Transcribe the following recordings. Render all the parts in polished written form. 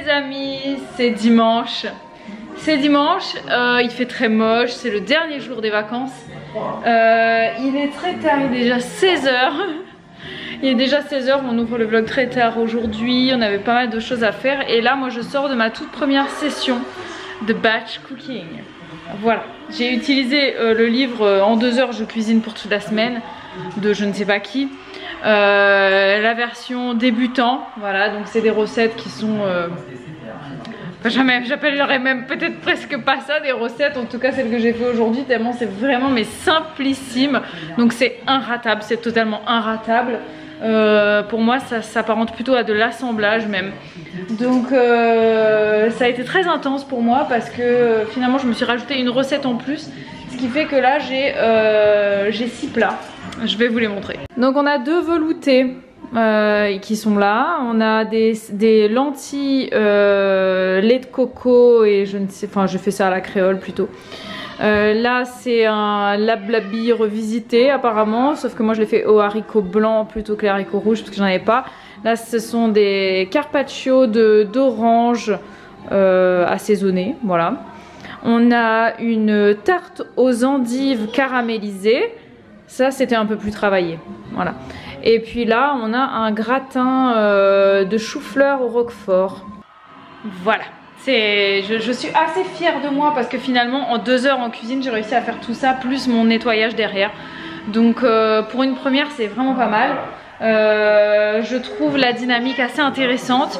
les amis, c'est dimanche. C'est dimanche, il fait très moche, c'est le dernier jour des vacances. Il est très tard, il est déjà 16 h. Il est déjà 16 h, on ouvre le vlog très tard aujourd'hui, on avait pas mal de choses à faire. Et là, moi je sors de ma toute première session de batch cooking. Voilà, j'ai utilisé le livre En 2 heures je cuisine pour toute la semaine de je ne sais pas qui. La version débutant, voilà, donc c'est des recettes qui sont... j'appellerais même peut-être presque pas ça des recettes, en tout cas celle que j'ai fait aujourd'hui, tellement c'est vraiment mais simplissime. Donc c'est inratable, c'est totalement inratable. Pour moi ça s'apparente plutôt à de l'assemblage même. Donc ça a été très intense pour moi parce que finalement je me suis rajouté une recette en plus. Ce qui fait que là j'ai 6 plats. Je vais vous les montrer. Donc on a 2 veloutés qui sont là. On a des lentilles lait de coco et je ne sais, enfin je fais ça à la créole plutôt. Là c'est un lablabi revisité apparemment, sauf que moi je l'ai fait aux haricots blancs plutôt que les haricots rouges parce que j'en avais pas. Là ce sont des carpaccio d'orange assaisonnés, voilà. On a une tarte aux endives caramélisées, ça c'était un peu plus travaillé, voilà. Et puis là on a un gratin de chou-fleur au roquefort, voilà. Je suis assez fière de moi parce que finalement en 2 heures en cuisine j'ai réussi à faire tout ça plus mon nettoyage derrière. Donc pour une première c'est vraiment pas mal. Je trouve la dynamique assez intéressante.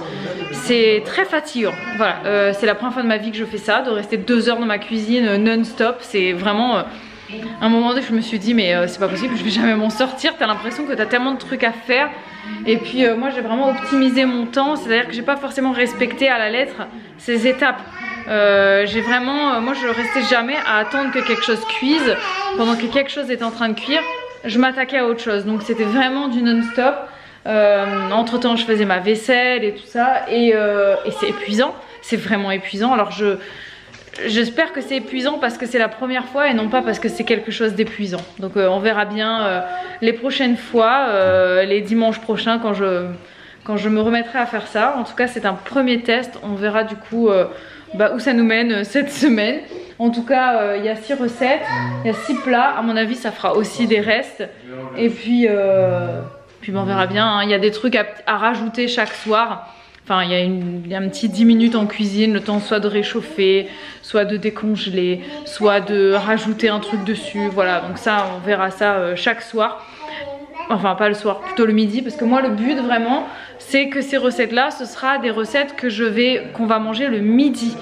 C'est très fatigant. Voilà, c'est la première fois de ma vie que je fais ça, de rester 2 heures dans ma cuisine non-stop. C'est vraiment... à un moment donné je me suis dit mais c'est pas possible, je vais jamais m'en sortir. T'as l'impression que t'as tellement de trucs à faire. Et puis moi j'ai vraiment optimisé mon temps, c'est à dire que j'ai pas forcément respecté à la lettre ces étapes. J'ai vraiment, moi je restais jamais à attendre que quelque chose cuise. Pendant que quelque chose est en train de cuire, je m'attaquais à autre chose. Donc c'était vraiment du non-stop. Entre temps je faisais ma vaisselle et tout ça. Et c'est épuisant, c'est vraiment épuisant. Alors j'espère que c'est épuisant parce que c'est la première fois et non pas parce que c'est quelque chose d'épuisant. Donc on verra bien les prochaines fois, les dimanches prochains quand je me remettrai à faire ça. En tout cas c'est un premier test, on verra du coup où ça nous mène cette semaine. En tout cas il y a 6 recettes, il y a 6 plats, à mon avis ça fera aussi des restes. Et puis on verra bien, hein. Il y a des trucs à rajouter chaque soir. Enfin, il y a un petit 10 minutes en cuisine, le temps soit de réchauffer, soit de décongeler, soit de rajouter un truc dessus. Voilà, donc ça, on verra ça chaque soir. Enfin, pas le soir, plutôt le midi. Parce que moi, le but vraiment, c'est que ces recettes-là, ce sera des recettes qu'on va manger le midi.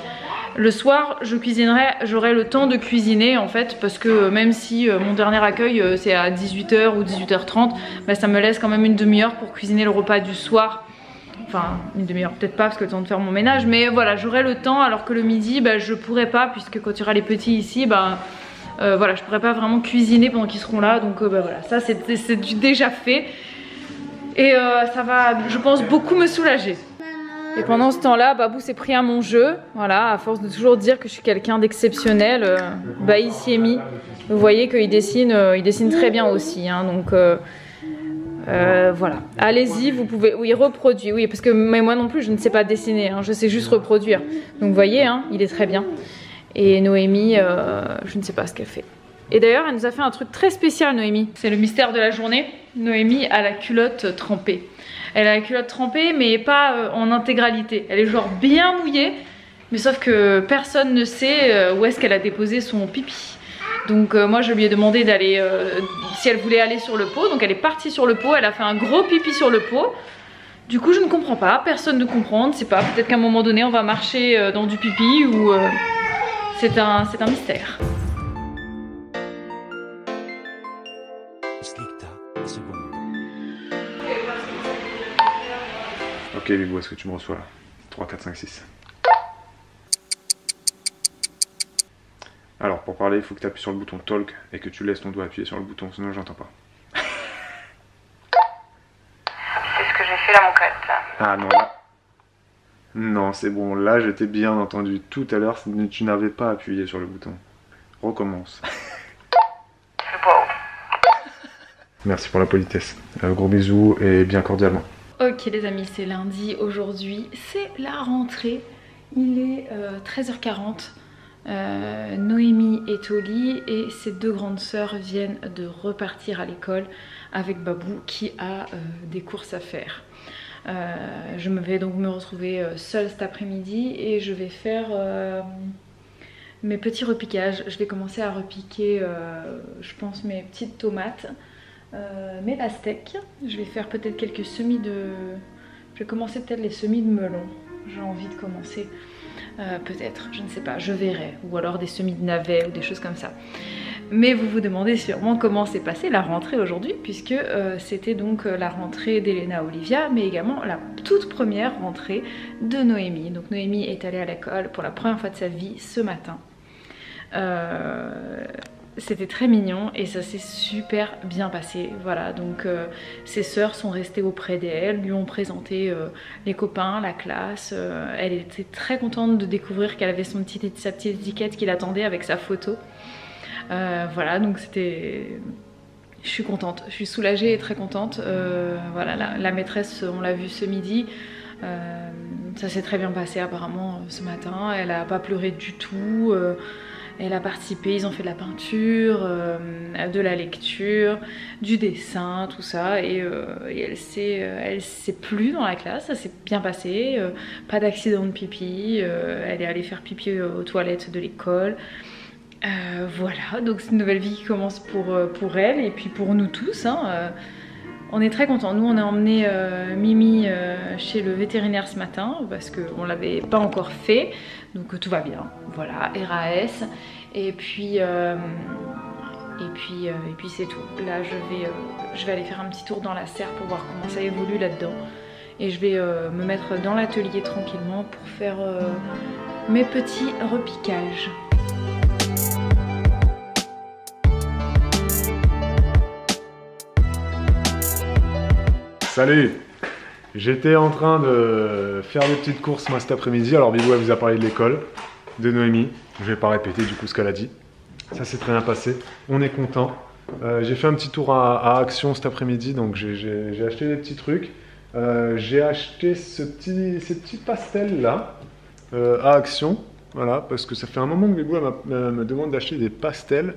Le soir, je cuisinerai, j'aurai le temps de cuisiner en fait. Parce que même si mon dernier accueil, c'est à 18 h ou 18 h 30, bah, ça me laisse quand même une demi-heure pour cuisiner le repas du soir. Enfin une demi-heure peut-être pas parce que le temps de faire mon ménage, mais voilà j'aurai le temps, alors que le midi bah, je pourrai pas puisque quand il y aura les petits ici bah, voilà je pourrai pas vraiment cuisiner pendant qu'ils seront là. Donc bah, voilà ça c'est du déjà fait et ça va je pense beaucoup me soulager. Et pendant ce temps là Babou s'est pris à mon jeu, voilà, à force de toujours dire que je suis quelqu'un d'exceptionnel, bah il s'y est mis. Vous voyez qu'il dessine, il dessine très bien aussi hein, donc voilà, allez-y, vous pouvez, oui, reproduire, oui, parce que mais moi non plus, je ne sais pas dessiner, hein, je sais juste reproduire. Donc vous voyez, hein, il est très bien. Et Noémie, je ne sais pas ce qu'elle fait. Et d'ailleurs, elle nous a fait un truc très spécial, Noémie. C'est le mystère de la journée. Noémie a la culotte trempée. Elle a la culotte trempée, mais pas en intégralité. Elle est genre bien mouillée, mais sauf que personne ne sait où est-ce qu'elle a déposé son pipi. Donc moi je lui ai demandé d'aller, si elle voulait aller sur le pot. Donc elle est partie sur le pot, elle a fait un gros pipi sur le pot. Du coup je ne comprends pas, personne ne comprend, ne sait pas. Peut-être qu'à un moment donné on va marcher dans du pipi ou c'est un mystère. Ok Bibou, est-ce que tu me reçois là? 3, 4, 5, 6. Alors pour parler il faut que tu appuies sur le bouton talk et que tu laisses ton doigt appuyer sur le bouton, sinon j'entends pas. C'est ce que j'ai fait là mon pote. Ah non là. Non c'est bon, là je t'ai bien entendu. Tout à l'heure tu n'avais pas appuyé sur le bouton. Recommence. Le poids haut. Merci pour la politesse. Gros bisous et bien cordialement. Ok les amis, c'est lundi aujourd'hui, c'est la rentrée, il est 13h40, Noémie est au lit et ses deux grandes sœurs viennent de repartir à l'école avec Babou qui a des courses à faire. Je vais donc me retrouver seule cet après-midi et je vais faire mes petits repiquages. Je vais commencer à repiquer, je pense, mes petites tomates. Mes pastèques, je vais faire peut-être quelques semis de... Je vais commencer peut-être les semis de melon. J'ai envie de commencer, peut-être, je ne sais pas, je verrai. Ou alors des semis de navets ou des choses comme ça. Mais vous vous demandez sûrement comment s'est passée la rentrée aujourd'hui, puisque c'était donc la rentrée d'Elena Olivia, mais également la toute première rentrée de Noémie. Donc Noémie est allée à l'école pour la première fois de sa vie ce matin. C'était très mignon et ça s'est super bien passé. Voilà, donc ses sœurs sont restées auprès d'elle, lui ont présenté les copains, la classe. Elle était très contente de découvrir qu'elle avait sa petite étiquette qui l'attendait avec sa photo. Voilà, donc c'était... Je suis contente, je suis soulagée et très contente. Voilà, la maîtresse, on l'a vue ce midi. Ça s'est très bien passé apparemment ce matin. Elle n'a pas pleuré du tout. Elle a participé, ils ont fait de la peinture, de la lecture, du dessin, tout ça. Et elle s'est plu dans la classe, ça s'est bien passé. Pas d'accident de pipi. Elle est allée faire pipi aux toilettes de l'école. Voilà, donc c'est une nouvelle vie qui commence pour elle et puis pour nous tous. Hein. On est très contents. Nous, on a emmené Mimi chez le vétérinaire ce matin parce qu'on ne l'avait pas encore fait. Donc tout va bien. Voilà, RAS. Et puis c'est tout. Là, je vais aller faire un petit tour dans la serre pour voir comment ça évolue là-dedans. Et je vais me mettre dans l'atelier tranquillement pour faire mes petits repiquages. Salut! J'étais en train de faire des petites courses moi cet après-midi. Alors Bibou elle vous a parlé de l'école, de Noémie. Je vais pas répéter du coup ce qu'elle a dit. Ça s'est très bien passé. On est content. J'ai fait un petit tour à Action cet après-midi, donc j'ai acheté des petits trucs. J'ai acheté ces petits pastels là à Action. Voilà, parce que ça fait un moment que Bibou me demande d'acheter des pastels.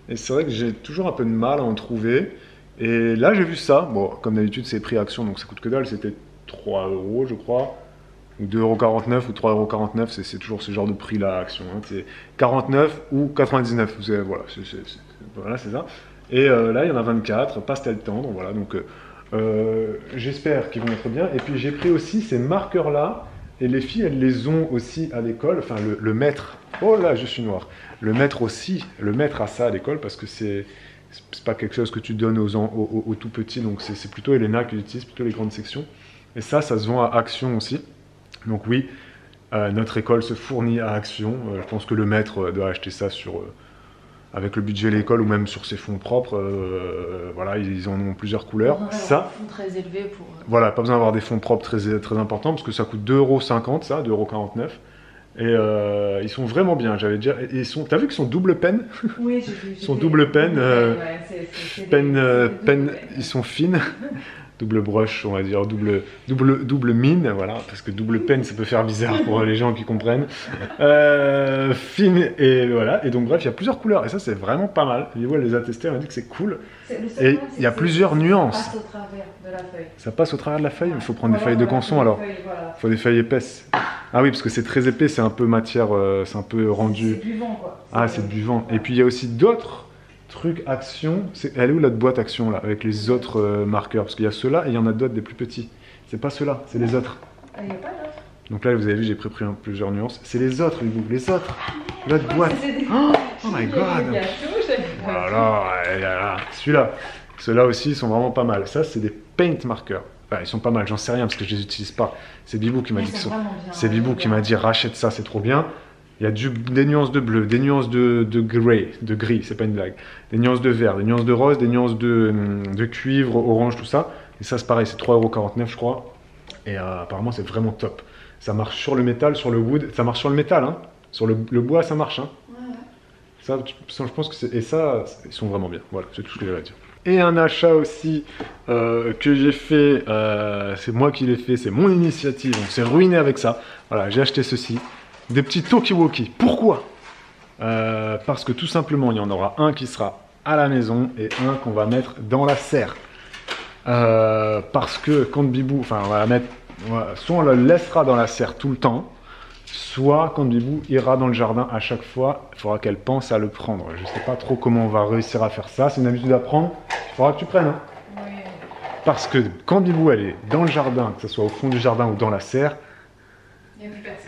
Et c'est vrai que j'ai toujours un peu de mal à en trouver. Et là j'ai vu ça, bon comme d'habitude c'est prix Action donc ça coûte que dalle, c'était 3 € je crois, ou 2,49 € ou 3,49 €, c'est toujours ce genre de prix là Action, hein. C'est 49 ou 99, voilà c'est ça. Et là il y en a 24, pastel tendre, voilà donc j'espère qu'ils vont être bien. Et puis j'ai pris aussi ces marqueurs là, et les filles elles les ont aussi à l'école, enfin le maître, oh là je suis noir, le maître aussi, le maître a ça à l'école parce que c'est pas quelque chose que tu donnes aux tout petits, donc c'est plutôt Elena qui l'utilise, plutôt les grandes sections. Et ça se vend à Action aussi. Donc oui, notre école se fournit à Action. Je pense que le maître doit acheter ça avec le budget de l'école ou même sur ses fonds propres. Voilà, ils en ont plusieurs couleurs. Ça, fonds très élevés pour... Voilà, pas besoin d'avoir des fonds propres très importants parce que ça coûte 2,50 €, ça, 2,49 €. Et ils sont vraiment bien, j'avais déjà. T'as vu qu'ils sont double peine? Oui, j'ai vu. Ils sont double peine, ils sont fines. Double brush, on va dire, double mine, voilà, parce que double peine, ça peut faire bizarre pour les gens qui comprennent. Fine, et voilà. Et donc, bref, il y a plusieurs couleurs, et ça, c'est vraiment pas mal. Et elle les a testés, elle a dit que c'est cool. Et il y a plusieurs nuances. Ça passe au travers de la feuille. Ça passe au travers de la feuille? Il faut prendre des feuilles de canson alors. Il faut des feuilles épaisses. Ah oui, parce que c'est très épais, c'est un peu matière, c'est un peu rendu. C'est buvant quoi. Ah, c'est buvant. Et puis il y a aussi d'autres trucs Action. Elle est où la boîte Action là, avec les autres marqueurs? Parce qu'il y a ceux-là et il y en a d'autres des plus petits. C'est pas ceux-là, c'est les autres. Il n'y a pas d'autres. Donc là, vous avez vu, j'ai pris plusieurs nuances. C'est les autres, les autres. L'autre boîte. Oh my god. Voilà, celui-là. Ceux-là aussi, ils sont vraiment pas mal. Ça, c'est des paint marqueurs. Enfin, ils sont pas mal, j'en sais rien parce que je les utilise pas. C'est Bibou qui m'a dit que c'est Bibou qui m'a dit rachète ça, c'est trop bien. Il y a des nuances de bleu, des nuances de gris, c'est pas une blague. Des nuances de vert, des nuances de rose, des nuances de cuivre, orange, tout ça. Et ça, c'est pareil, c'est 3,49 € je crois. Et apparemment, c'est vraiment top. Ça marche sur le métal, sur le wood. Ça marche sur le métal, hein. Sur le bois, ça marche, hein. Ouais. Ça, je pense que c'est... Et ça, ils sont vraiment bien. Voilà, c'est tout ce que j'avais à dire. Et un achat aussi que j'ai fait, c'est moi qui l'ai fait, c'est mon initiative, on s'est ruiné avec ça. Voilà, j'ai acheté ceci, des petits talkie-walkie. Pourquoi parce que tout simplement, il y en aura un qui sera à la maison et un qu'on va mettre dans la serre. Parce que quand Bibou, enfin on va la mettre, soit on la laissera dans la serre tout le temps, soit quand Bibou ira dans le jardin à chaque fois, il faudra qu'elle pense à le prendre. Je ne sais pas trop comment on va réussir à faire ça, c'est une habitude à prendre, il faudra que tu prennes. Hein. Oui. Parce que quand Bibou elle est dans le jardin, que ce soit au fond du jardin ou dans la serre,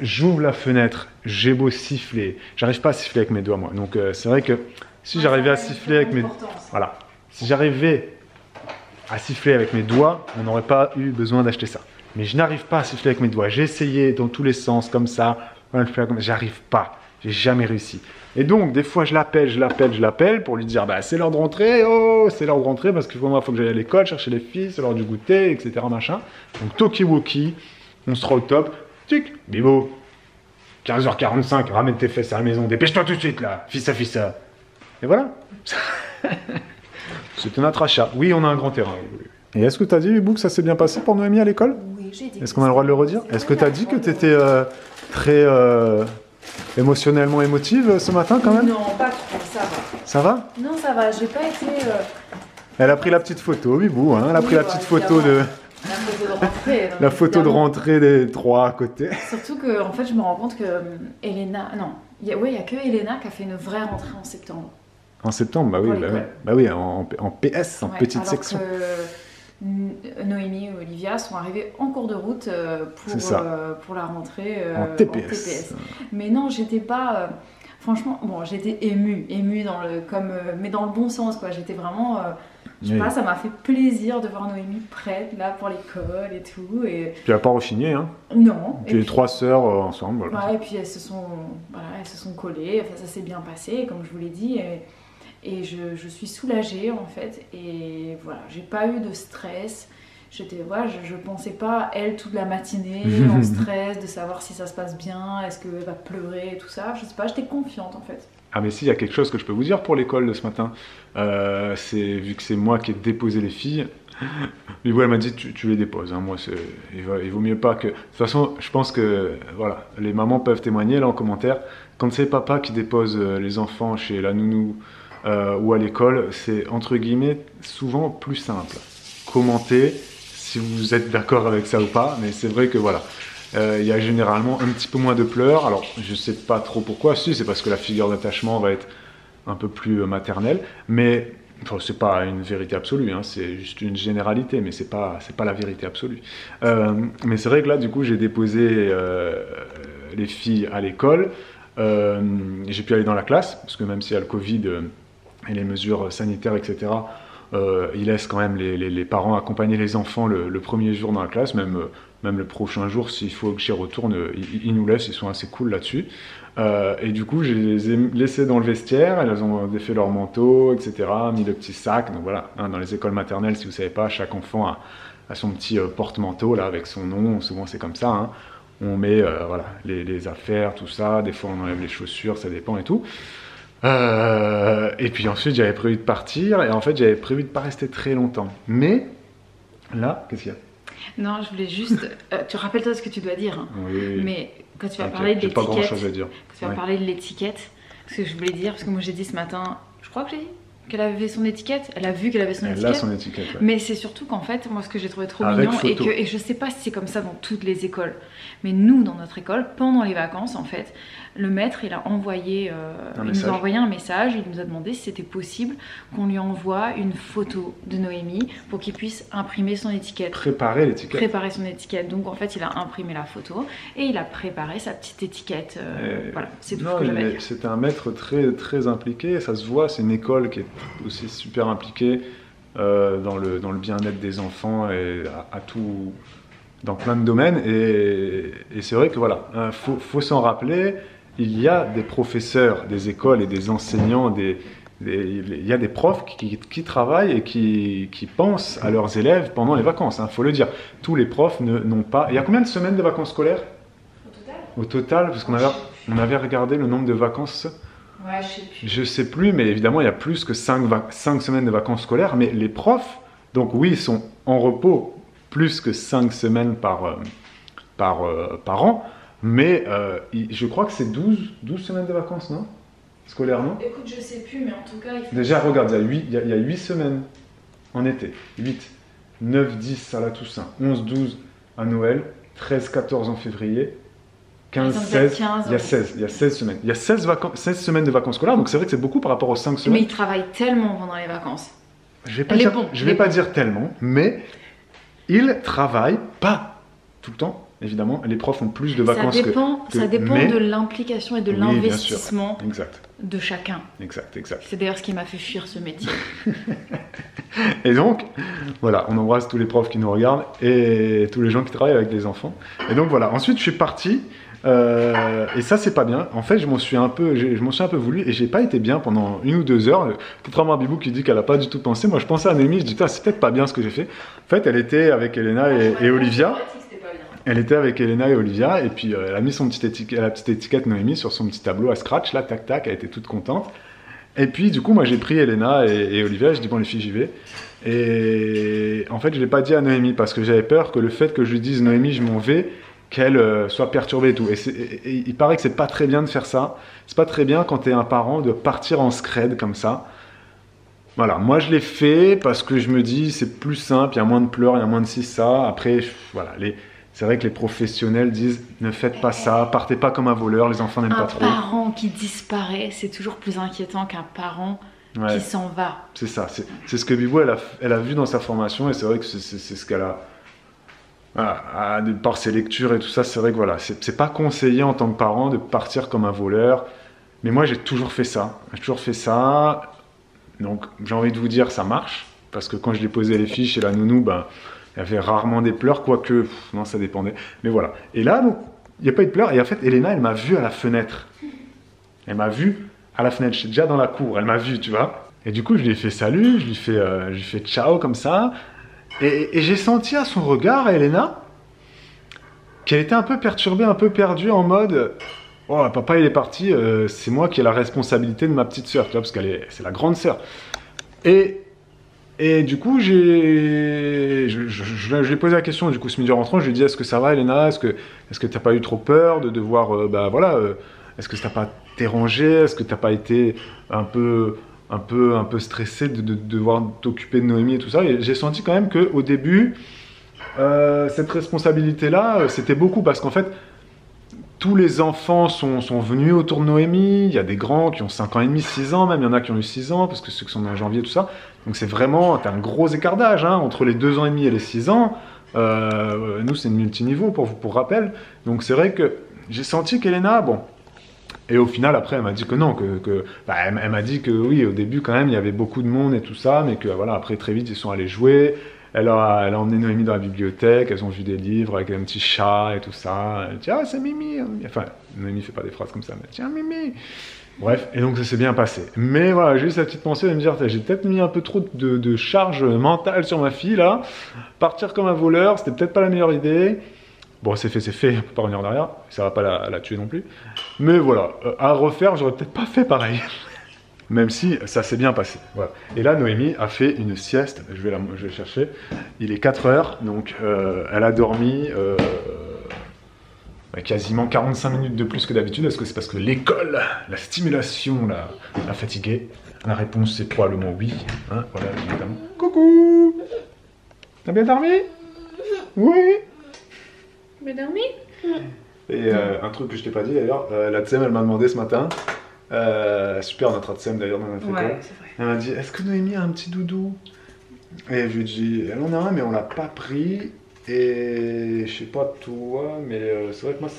j'ouvre la fenêtre, j'ai beau siffler, j'arrive pas à siffler avec mes doigts moi. Donc c'est vrai que si j'arrivais à siffler avec mes... Voilà, si j'arrivais à siffler avec mes doigts, on n'aurait pas eu besoin d'acheter ça. Mais je n'arrive pas à siffler avec mes doigts. J'ai essayé dans tous les sens, comme ça. J'arrive pas. J'ai jamais réussi. Et donc, des fois, je l'appelle pour lui dire bah, c'est l'heure de rentrer. Oh, c'est l'heure de rentrer parce qu'il faut que j'aille à l'école, chercher les filles, c'est l'heure du goûter, etc. Machin. Donc, talkie-walkie, on sera au top. Tic, Bibo, 15h45, ramène tes fesses à la maison. Dépêche-toi tout de suite, là. Fissa. Et voilà. C'était notre achat. Oui, on a un grand terrain. Et est-ce que tu as dit, Bibou, que ça s'est bien passé pour Noémie à l'école? Oui, j'ai dit. Est-ce qu'on a le droit de le redire? Est-ce que tu as dit que tu étais très émotionnellement émotive ce matin quand même? Non, pas trop, ça va. Ça va? Non, ça va, j'ai pas été... Elle a pris la petite photo, Bibou, hein. Elle a pris la petite photo de... La photo de rentrée. La photo de rentrée des trois à côté. Surtout que, en fait, je me rends compte que Elena... Non, il y a que Elena qui a fait une vraie rentrée en septembre. En septembre, bah oui, en PS, en petite section. Que Noémie et Olivia sont arrivées en cours de route pour la rentrée en TPS. Mais non, j'étais pas... franchement, bon, j'étais émue mais dans le bon sens, quoi. J'étais vraiment... je sais pas, ça m'a fait plaisir de voir Noémie prête, là, pour l'école et tout. Et... Tu n'as pas rechigné, hein? Non. Puis les trois sœurs ensemble. Voilà. Ouais, et puis elles se sont collées, enfin, ça s'est bien passé, comme je vous l'ai dit. Et je suis soulagée en fait, et voilà, j'ai pas eu de stress. Je pensais pas elle toute la matinée en stress de savoir si ça se passe bien, est-ce qu'elle va pleurer et tout ça. Je sais pas, j'étais confiante en fait. Ah mais si, il y a quelque chose que je peux vous dire pour l'école de ce matin. Vu que c'est moi qui ai déposé les filles, elle m'a dit tu les déposes. Hein. Moi, il vaut mieux pas que... De toute façon, je pense que voilà, les mamans peuvent témoigner là en commentaire. Quand c'est papa qui dépose les enfants chez la nounou, ou à l'école, c'est entre guillemets souvent plus simple. Commentez si vous êtes d'accord avec ça ou pas, mais c'est vrai que voilà, il y a généralement un petit peu moins de pleurs. Alors je sais pas trop pourquoi, si c'est parce que la figure d'attachement va être un peu plus maternelle, mais enfin, c'est pas une vérité absolue, hein, c'est juste une généralité, mais c'est pas la vérité absolue. Mais c'est vrai que là du coup j'ai déposé les filles à l'école. J'ai pu aller dans la classe, parce que même s'il y a le Covid et les mesures sanitaires, etc., ils laissent quand même les parents accompagner les enfants le premier jour dans la classe, même le prochain jour, s'il faut que j'y retourne, ils nous laissent, ils sont assez cool là-dessus. Et du coup, je les ai laissés dans le vestiaire, elles ont défait leur manteau, etc., mis le petit sac. Donc voilà, hein, dans les écoles maternelles, si vous ne savez pas, chaque enfant a son petit porte-manteau là, avec son nom, souvent c'est comme ça, hein. On met voilà, les affaires, tout ça, des fois on enlève les chaussures, ça dépend et tout. Et puis ensuite j'avais prévu de partir, et en fait j'avais prévu de pas rester très longtemps. Mais là, qu'est-ce qu'il y a? Non, je voulais juste... tu rappelles-toi ce que tu dois dire. Hein. Oui. Mais quand tu vas parler de l'étiquette... J'ai pas grand-chose à dire. Quand tu vas parler de l'étiquette, ce que je voulais dire, parce que moi j'ai dit ce matin, je crois que j'ai dit qu'elle avait son étiquette, elle a vu qu'elle avait son étiquette. Elle a son étiquette, ouais. Mais c'est surtout qu'en fait, moi ce que j'ai trouvé trop mignon, et je sais pas si c'est comme ça dans toutes les écoles, mais nous dans notre école, pendant les vacances en fait, le maître il a envoyé, nous a envoyé un message, il nous a demandé si c'était possible qu'on lui envoie une photo de Noémie pour qu'il puisse imprimer son étiquette. Préparer l'étiquette. Préparer son étiquette. Donc en fait il a imprimé la photo et il a préparé sa petite étiquette. Voilà, c'est tout ce que j'avais à dire. C'est un maître très, très impliqué, ça se voit, c'est une école qui est aussi super impliquée dans le bien-être des enfants et à tout, dans plein de domaines. Et c'est vrai que voilà, faut s'en rappeler. Il y a des professeurs des écoles et des enseignants, il y a des profs qui travaillent et qui pensent à leurs élèves pendant les vacances, hein, faut le dire. Tous les profs n'ont pas... Il y a combien de semaines de vacances scolaires? Au total, parce qu'on avait regardé le nombre de vacances Ouais, je sais plus. Je sais plus, mais évidemment, il y a plus que 5 semaines de vacances scolaires. Mais les profs, donc oui, ils sont en repos plus que 5 semaines par an. Mais je crois que c'est 12 semaines de vacances, non? Scolaires, non? Écoute, je sais plus, mais en tout cas, il faut... Déjà, regarde, il y a 8 semaines en été. 8, 9, 10 à la Toussaint, 11, 12 à Noël, 13, 14 en février, 15, 16, il y a 16, il y a 16 semaines. Il y a 16 semaines de vacances scolaires, donc c'est vrai que c'est beaucoup par rapport aux 5 semaines. Mais ils travaillent tellement pendant les vacances. Je vais pas dire tellement, mais ils travaillent pas tout le temps. Évidemment, les profs ont plus de vacances ça dépend mais... de l'implication et de Oui, l'investissement exact. de chacun. Exact. C'est d'ailleurs ce qui m'a fait fuir ce métier. Et donc, voilà, on embrasse tous les profs qui nous regardent et tous les gens qui travaillent avec des enfants. Et donc voilà, ensuite je suis parti, et ça c'est pas bien. En fait, je m'en suis un peu voulu et j'ai pas été bien pendant 1 ou 2 heures. Contrairement à Bibou qui dit qu'elle a pas du tout pensé, moi je pensais à Noémie, je dis c'est peut-être pas bien ce que j'ai fait. En fait, elle était avec Elena et Olivia. Elle était avec Elena et Olivia, et puis elle a mis la petite étiquette Noémie sur son petit tableau à scratch, là, tac, tac, elle était toute contente. Et puis, du coup, moi, j'ai pris Elena et Olivia, je dis, bon, les filles, j'y vais. Et en fait, je ne l'ai pas dit à Noémie, parce que j'avais peur que le fait que je lui dise, Noémie, je m'en vais, qu'elle soit perturbée et tout. Et il paraît que c'est pas très bien de faire ça. C'est pas très bien, quand tu es un parent, de partir en scred comme ça. Voilà, moi je l'ai fait parce que je me dis, c'est plus simple, il y a moins de pleurs, il y a moins de ci, ça. Après, voilà, c'est vrai que les professionnels disent ne faites pas ça, partez pas comme un voleur, les enfants n'aiment pas trop. Un parent qui disparaît, c'est toujours plus inquiétant qu'un parent qui s'en va. C'est ça, c'est ce que Bibou elle a vu dans sa formation et c'est vrai que c'est ce qu'elle a. Voilà, par ses lectures et tout ça, c'est vrai que voilà, c'est pas conseillé en tant que parent de partir comme un voleur. Mais moi j'ai toujours fait ça. Donc j'ai envie de vous dire, ça marche. Parce que quand je déposais les fiches chez la nounou, ben. Il y avait rarement des pleurs, quoique, non, ça dépendait. Mais voilà. Et là, donc, il n'y a pas eu de pleurs. Et en fait, Elena, elle m'a vu à la fenêtre. J'étais déjà dans la cour. Elle m'a vu, tu vois. Et du coup, je lui ai fait salut, je lui ai fait ciao comme ça. Et j'ai senti à son regard, à Elena, qu'elle était un peu perturbée, un peu perdue, en mode oh, papa, il est parti, c'est moi qui ai la responsabilité de ma petite sœur, tu vois, parce c'est la grande sœur. Et du coup, je lui ai posé la question, du coup, ce midi rentrant, je lui ai dit, est-ce que ça va, Elena? Est-ce que t'as pas eu trop peur de devoir, est-ce que ça t'a pas dérangé? Est-ce que t'as pas été un peu stressé de devoir t'occuper de Noémie et tout ça? Et j'ai senti quand même qu'au début, cette responsabilité-là, c'était beaucoup, parce qu'en fait, tous les enfants sont venus autour de Noémie. Il y a des grands qui ont 5 ans et demi, 6 ans même. Il y en a qui ont eu 6 ans, parce que ceux qui sont nés en janvier, tout ça. Donc c'est vraiment, t'as un gros écart d'âge, hein, entre les 2 ans et demi et les 6 ans. Nous, c'est une multiniveau, pour rappel. Donc c'est vrai que j'ai senti qu'Elena, bon... Et au final, après, elle m'a dit que non, elle m'a dit que oui, au début, quand même, il y avait beaucoup de monde et tout ça, mais que voilà, après, très vite, ils sont allés jouer. Elle a emmené Noémie dans la bibliothèque, elles ont vu des livres avec un petit chat et tout ça. Elle dit, ah, c'est Mimi. Enfin, Noémie fait pas des phrases comme ça, mais tiens, Mimi. Bref, et donc ça s'est bien passé. Mais voilà, j'ai eu cette petite pensée de me dire, j'ai peut-être mis un peu trop de charge mentale sur ma fille, là. Partir comme un voleur, c'était peut-être pas la meilleure idée. Bon, c'est fait, on peut pas revenir en arrière. Ça va pas la tuer non plus. Mais voilà, à refaire, j'aurais peut-être pas fait pareil. Même si ça s'est bien passé. Voilà. Et là, Noémie a fait une sieste. Je vais chercher. Il est 4 heures, donc elle a dormi quasiment 45 minutes de plus que d'habitude. Est-ce que c'est parce que l'école, la stimulation l'a fatiguée? La réponse, c'est probablement oui. Hein, voilà, évidemment. Coucou! T'as bien dormi? Oui! Bien dormi? Et un truc que je t'ai pas dit d'ailleurs, la Tsem, elle m'a demandé ce matin. Super notre Tsem d'ailleurs dans notre école. C'est vrai. Elle m'a dit, est-ce que Noémie a un petit doudou? Et je lui ai dit, elle en a un mais on l'a pas pris. Et je sais pas toi, mais c'est vrai que moi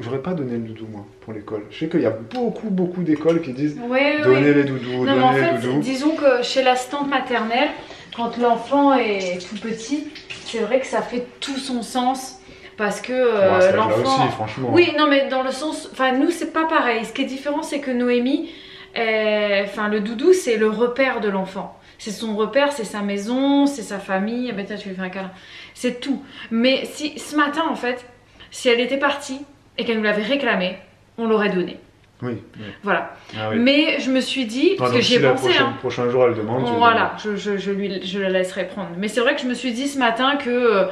j'aurais pas donné le doudou moi pour l'école. Je sais qu'il y a beaucoup d'écoles qui disent donnez les doudous, non, donnez mais en les fait, doudous. disons que chez l'assistante maternelle, quand l'enfant est tout petit, c'est vrai que ça fait tout son sens. Parce que l'enfant... aussi, franchement. Oui, non, mais dans le sens... Enfin, nous, c'est pas pareil. Ce qui est différent, c'est que Noémie... Enfin, le doudou, c'est le repère de l'enfant. C'est son repère, c'est sa maison, c'est sa famille. Ah ben tiens, tu lui fais un câlin. C'est tout. Mais si ce matin, en fait, si elle était partie et qu'elle nous l'avait réclamé, on l'aurait donné. Oui. Voilà. Ah oui. Mais je me suis dit, parce que j'y ai pensé, hein. Prochain jour, elle demande. Voilà, je la laisserai prendre. Mais c'est vrai que je me suis dit ce matin que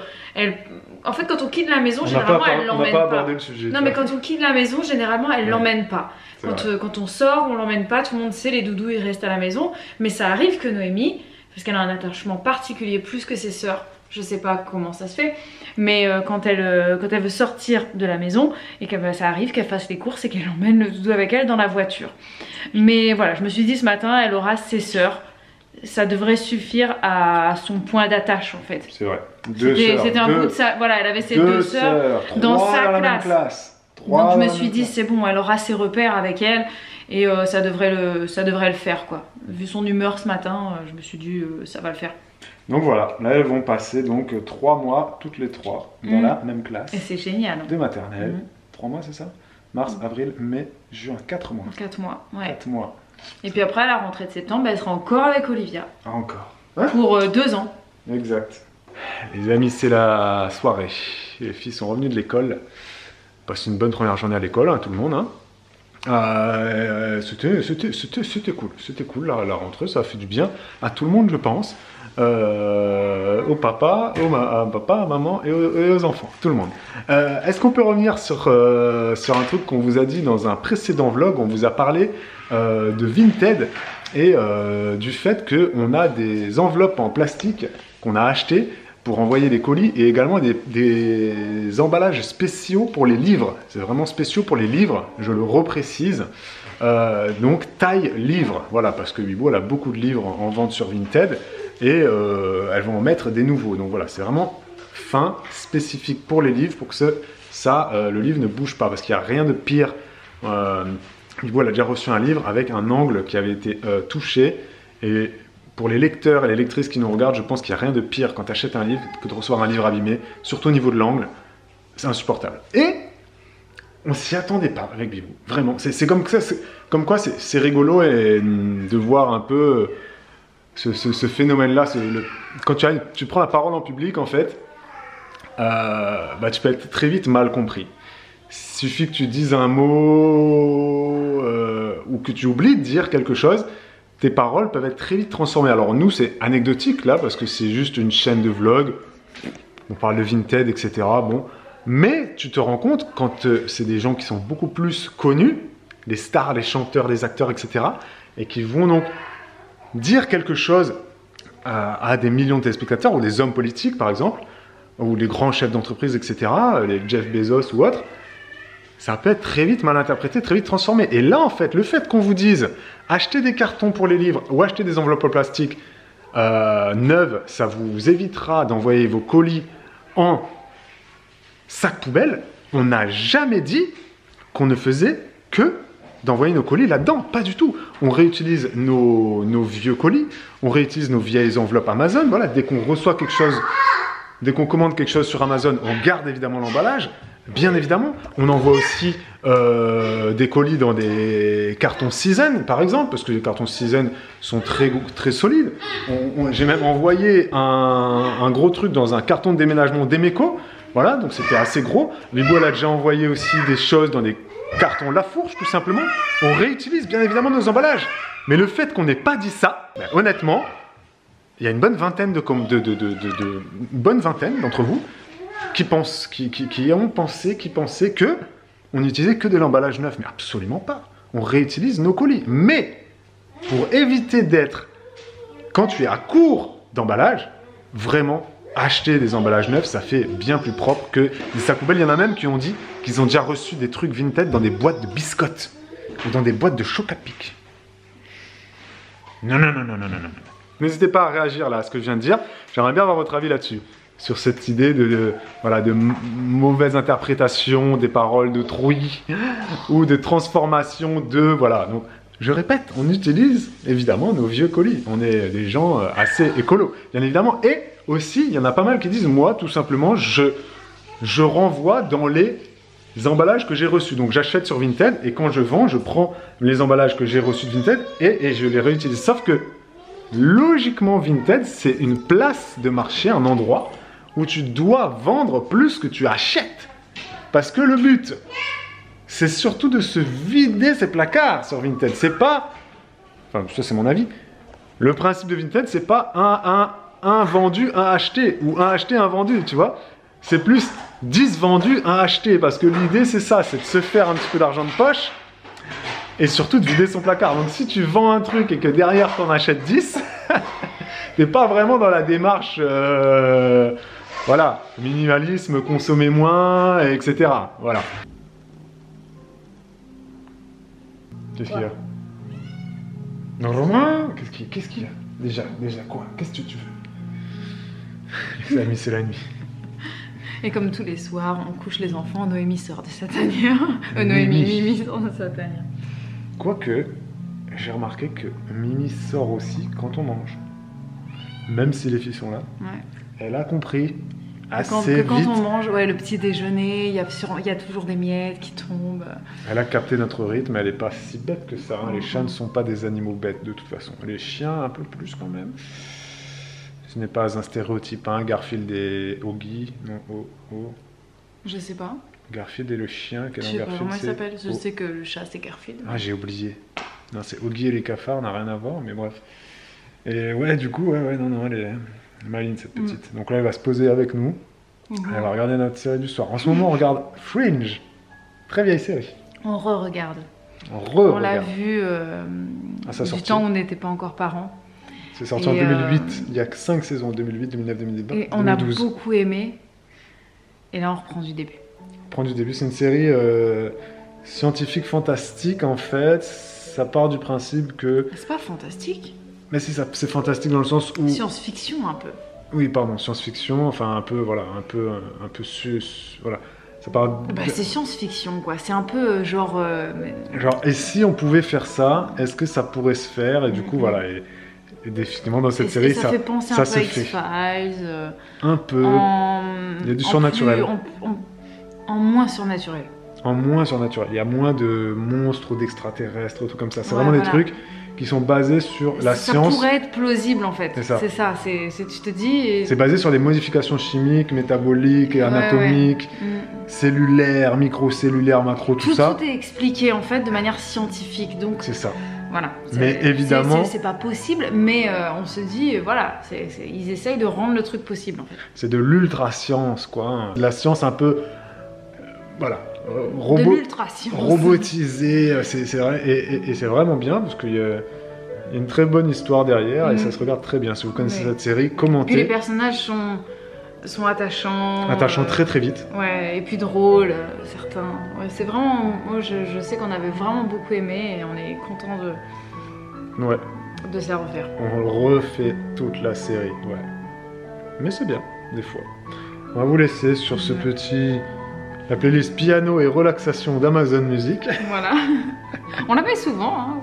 en fait, quand on quitte la maison, généralement, elle l'emmène pas. abordé le sujet. Non, mais quand on quitte la maison, généralement, elle l'emmène pas. Quand on sort, on l'emmène pas. Tout le monde sait, les doudous, ils restent à la maison. Mais ça arrive que Noémie, parce qu'elle a un attachement particulier plus que ses sœurs, je sais pas comment ça se fait, mais quand elle veut sortir de la maison et que ça arrive qu'elle fasse les courses et qu'elle emmène le doudou avec elle dans la voiture. Mais voilà, je me suis dit ce matin, elle aura ses sœurs. Ça devrait suffire à son point d'attache en fait. C'est vrai. C'était un bout de ça. Voilà, elle avait ses deux sœurs dans sa classe. Donc je me suis dit c'est bon, elle aura ses repères avec elle et ça devrait le faire quoi. Vu son humeur ce matin, je me suis dit ça va le faire. Donc voilà, là elles vont passer donc 3 mois toutes les 3 dans la même classe. Et c'est génial. De maternelle. 3 mois c'est ça? Mars, avril, mai, juin, 4 mois. 4 mois, ouais. 4 mois. Et puis après à la rentrée de septembre, elle sera encore avec Olivia. Ah, encore. Pour 2 ans. Exact. Les amis, c'est la soirée. Les filles sont revenues de l'école. Passé une bonne première journée à l'école, hein, tout le monde. Hein. C'était cool. C'était cool la rentrée, ça a fait du bien à tout le monde, je pense. Au papa, à maman et aux enfants, tout le monde. Est-ce qu'on peut revenir sur un truc qu'on vous a dit dans un précédent vlog? On vous a parlé de Vinted et du fait qu'on a des enveloppes en plastique qu'on a achetées pour envoyer des colis et également des emballages spéciaux pour les livres. C'est vraiment spéciaux pour les livres, je le reprécise. Donc taille livre, voilà, parce que Bibou elle a beaucoup de livres en vente sur Vinted et elles vont en mettre des nouveaux. Donc voilà, c'est vraiment fin, spécifique pour les livres, pour que le livre ne bouge pas, parce qu'il n'y a rien de pire. Bibou elle a déjà reçu un livre avec un angle qui avait été touché, et pour les lecteurs et les lectrices qui nous regardent, je pense qu'il n'y a rien de pire quand tu achètes un livre que de recevoir un livre abîmé, surtout au niveau de l'angle. C'est insupportable. Et on s'y attendait pas avec Bibou, vraiment. C'est comme quoi c'est rigolo et de voir un peu ce phénomène-là. Quand tu prends la parole en public, en fait, tu peux être très vite mal compris. Il suffit que tu dises un mot ou que tu oublies de dire quelque chose, tes paroles peuvent être très vite transformées. Alors nous, c'est anecdotique là, parce que c'est juste une chaîne de vlog, on parle de Vinted, etc. Bon. Mais tu te rends compte, quand c'est des gens qui sont beaucoup plus connus, les stars, les chanteurs, les acteurs, etc., et qui vont donc dire quelque chose à des millions de téléspectateurs, ou des hommes politiques par exemple, ou les grands chefs d'entreprise, etc., les Jeff Bezos ou autres, ça peut être très vite mal interprété, très vite transformé. Et là, en fait, le fait qu'on vous dise achetez des cartons pour les livres ou achetez des enveloppes en plastique neuves, ça vous évitera d'envoyer vos colis en sac poubelle. On n'a jamais dit qu'on ne faisait que d'envoyer nos colis là-dedans, pas du tout. On réutilise nos vieux colis, on réutilise nos vieilles enveloppes Amazon. Voilà, dès qu'on reçoit quelque chose, dès qu'on commande quelque chose sur Amazon, on garde évidemment l'emballage. Bien évidemment, on envoie aussi des colis dans des cartons Season, par exemple, parce que les cartons Season sont très, très solides. J'ai même envoyé un gros truc dans un carton de déménagement d'Emeco. Voilà, donc c'était assez gros. Bibou, elle a déjà envoyé aussi des choses dans des cartons Lafourche, tout simplement. On réutilise bien évidemment nos emballages. Mais le fait qu'on n'ait pas dit ça, honnêtement, il y a une bonne vingtaine d'entre vous qui pensaient que on n'utilisait que de l'emballage neuf, mais absolument pas. On réutilise nos colis. Mais pour éviter d'être, quand tu es à court d'emballage, vraiment acheter des emballages neufs, ça fait bien plus propre que des sacs poubelles. Il y en a même qui ont dit qu'ils ont déjà reçu des trucs Vinted dans des boîtes de biscottes ou dans des boîtes de Choc-à-Pic. Non. N'hésitez pas à réagir là à ce que je viens de dire. J'aimerais bien avoir votre avis là-dessus. Sur cette idée de mauvaise interprétation des paroles d'autrui ou de transformation de... Voilà, donc je répète, on utilise évidemment nos vieux colis. On est des gens assez écolos, bien évidemment. Et aussi, il y en a pas mal qui disent, moi, tout simplement, je renvoie dans les emballages que j'ai reçus. Donc j'achète sur Vinted et quand je vends, je prends les emballages que j'ai reçus de Vinted et je les réutilise. Sauf que, logiquement, Vinted, c'est une place de marché, un endroit où tu dois vendre plus que tu achètes. Parce que le but, c'est surtout de se vider ses placards sur Vinted. C'est pas... Enfin, ça c'est mon avis. Le principe de Vinted, c'est pas un vendu, un acheté, ou un acheté, un vendu, tu vois. C'est plus 10 vendus, un acheté, parce que l'idée c'est ça, c'est de se faire un petit peu d'argent de poche, et surtout de vider son placard. Donc si tu vends un truc et que derrière t'en achètes 10, t'es pas vraiment dans la démarche, voilà, minimalisme, consommer moins, etc. Voilà. Qu'est-ce qu'il y a? Romain, qu'est-ce qu'il y a? Déjà quoi? Qu'est-ce que tu veux? Les amis, c'est la nuit. Et comme tous les soirs, on couche les enfants, Noémie sort de sa tanière. Mimi sort de sa tanière. Quoique, j'ai remarqué que Mimi sort aussi quand on mange. Même si les filles sont là. Ouais. Elle a compris Quand on mange, ouais, le petit déjeuner, il y a toujours des miettes qui tombent. Elle a capté notre rythme, elle n'est pas si bête que ça. Hein. Les chats ne sont pas des animaux bêtes de toute façon. Les chiens, un peu plus quand même. Ce n'est pas un stéréotype, hein. Garfield et Oggy. Non, Je sais pas. Garfield et le chien. Je sais pas comment il s'appelle. Je sais que le chat c'est Garfield. Ah, j'ai oublié. Non, c'est Oggy et les cafards, n'a rien à voir, mais bref. Et ouais, du coup, non, elle est maligne cette petite. Donc là, elle va se poser avec nous. Elle va regarder notre série du soir. En ce moment, on regarde Fringe. Très vieille série. On re-regarde. On l'a vu du temps où on n'était pas encore parents. C'est sorti en 2008. Il y a que 5 saisons, 2008, 2009, 2010. Et on 2012. A beaucoup aimé. Et là, on reprend du début. On reprend du début. C'est une série scientifique fantastique, en fait. Ça part du principe que... C'est pas fantastique. Mais si, c'est fantastique dans le sens où... Science-fiction, un peu. Oui, pardon, science-fiction. Enfin, un peu, voilà, un peu voilà. Ça part... Bah, c'est science-fiction, quoi. C'est un peu genre... Genre, et si on pouvait faire ça, est-ce que ça pourrait se faire? Et du coup, voilà... Et définitivement dans cette série, ça fait penser ça un peu à X-Files. Un peu. Il y a du surnaturel. En moins surnaturel. En moins surnaturel. Il y a moins de monstres, d'extraterrestres, tout comme ça. C'est vraiment des trucs qui sont basés sur la science. Ça pourrait être plausible en fait. C'est ça. Tu te dis. C'est basé sur des modifications chimiques, métaboliques, anatomiques, cellulaires, microcellulaires, macro, tout ça. Tout est expliqué en fait de manière scientifique. Donc. C'est ça. Voilà. Mais évidemment, c'est pas possible, mais on se dit, voilà, ils essayent de rendre le truc possible en fait. C'est de l'ultra-science, quoi. La science un peu, voilà, de l'ultra-science. Robotisée, c'est vrai, et c'est vraiment bien, parce qu'il y a une très bonne histoire derrière, et ça se regarde très bien. Si vous connaissez cette série, commentez. Et les personnages sont attachants. Attachants très très vite. Ouais, et puis drôles, certains. Ouais, c'est vraiment... Moi, je sais qu'on avait vraiment beaucoup aimé et on est content de se la refaire. On refait toute la série, ouais. Mais c'est bien, des fois. On va vous laisser sur ce petit... La playlist piano et relaxation d'Amazon Music. Voilà. On la met souvent, hein.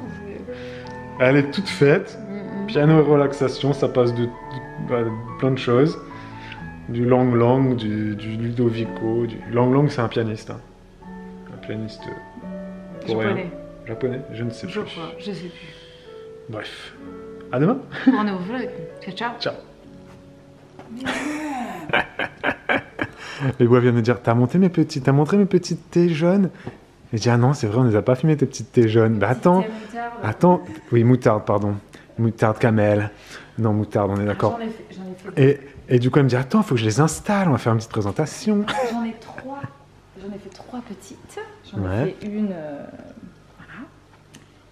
Elle est toute faite. Piano et relaxation, ça passe de plein de choses. Du Lang Lang, du Ludovico. Lang Lang, c'est un pianiste. Hein. Un pianiste coréen. Japonais, je ne sais plus. Je sais plus. Bref. À demain. On est au vlog. Ciao. Ciao. Les bois viennent me dire, t'as montré mes petites thés jaunes? Et je dis, ah non, c'est vrai, on ne les a pas filmées tes petites thés jaunes. Bah attends. Oui, moutarde, pardon. Moutarde camel. Non, moutarde, on est d'accord. J'en ai fait. Et du coup, elle me dit, attends, il faut que je les installe, on va faire une petite présentation. J'en ai fait 3 petites. J'en ai fait une... voilà.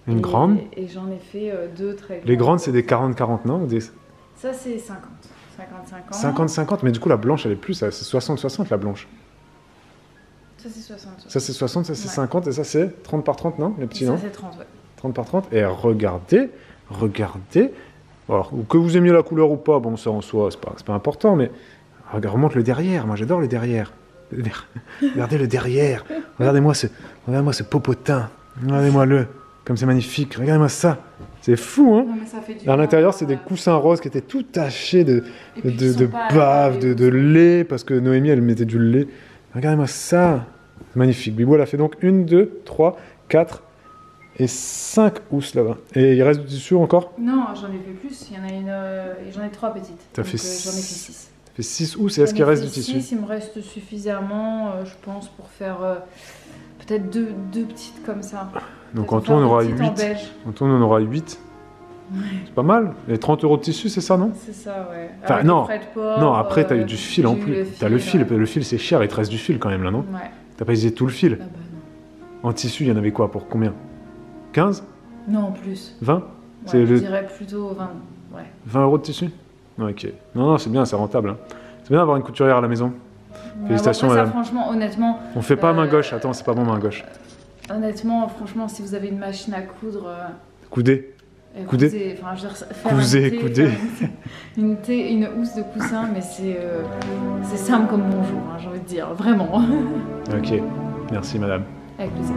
Une grande. Et j'en ai fait 2 très grandes. Les grandes, c'est des 40-40, non? Ça, c'est 50. 50-50, mais du coup, la blanche, elle est plus, c'est 60-60, la blanche. Ça, c'est 60. Ça, c'est 60, ça, c'est 50, et ça, c'est 30 par 30, non? Les petits, non? Ça, c'est 30, ouais. 30 par 30, et regardez. Alors, que vous aimiez la couleur ou pas, bon, ça en soi, c'est pas important, mais remonte le derrière. Moi, j'adore le derrière. Regardez le derrière. Regardez-moi ce popotin. Regardez-moi-le. Comme c'est magnifique. Regardez-moi ça. C'est fou, hein? Non, mais ça fait à l'intérieur, c'est des coussins roses qui étaient tout tachés de bave, de lait, parce que Noémie, elle mettait du lait. Regardez-moi ça. C'est magnifique. Bibou, elle a fait donc 1, 2, 3, 4... et 5 housses là-bas. Et il reste du tissu encore? Non, j'en ai fait plus. Il y en a j'en ai 3 petites. J'en ai fait 6. Ça fait 6 housses, et est-ce qu'il reste du tissu? 6, il me reste suffisamment, je pense, pour faire Peut-être deux petites comme ça. Donc Peut-être en tout, on aura faire des 8. petites en beige. En tout, on aura 8. Ouais. C'est pas mal. Et 30 € de tissu, c'est ça, non? C'est ça, ouais. Enfin, Avec non. les frais de port, Non, après, t'as eu du fil en j'ai eu plus. le T'as le fil. ouais. Le fil, c'est cher. Il te reste du fil quand même, là, non? Ouais. T'as pas utilisé tout le fil. Ah bah non. En tissu, il y en avait quoi? Pour combien? 15? Non, plus. 20? Ouais, C'est je le- dirais plutôt 20. Ouais. 20 € de tissu? Ok. Non, non, c'est bien, c'est rentable. Hein. C'est bien d'avoir une couturière à la maison. Ouais, Félicitations, bon, après, ça, madame. franchement, honnêtement, On fait pas main gauche. Attends, c'est pas bon main gauche. honnêtement, franchement, si vous avez une machine à coudre, Coudé. Coudé. cousez, enfin, je veux dire, faire Cousez, un thé, coudez. faire une housse de coussin, mais c'est simple comme bonjour, hein, j'ai envie de dire, vraiment. Ok. Merci, madame. Avec plaisir.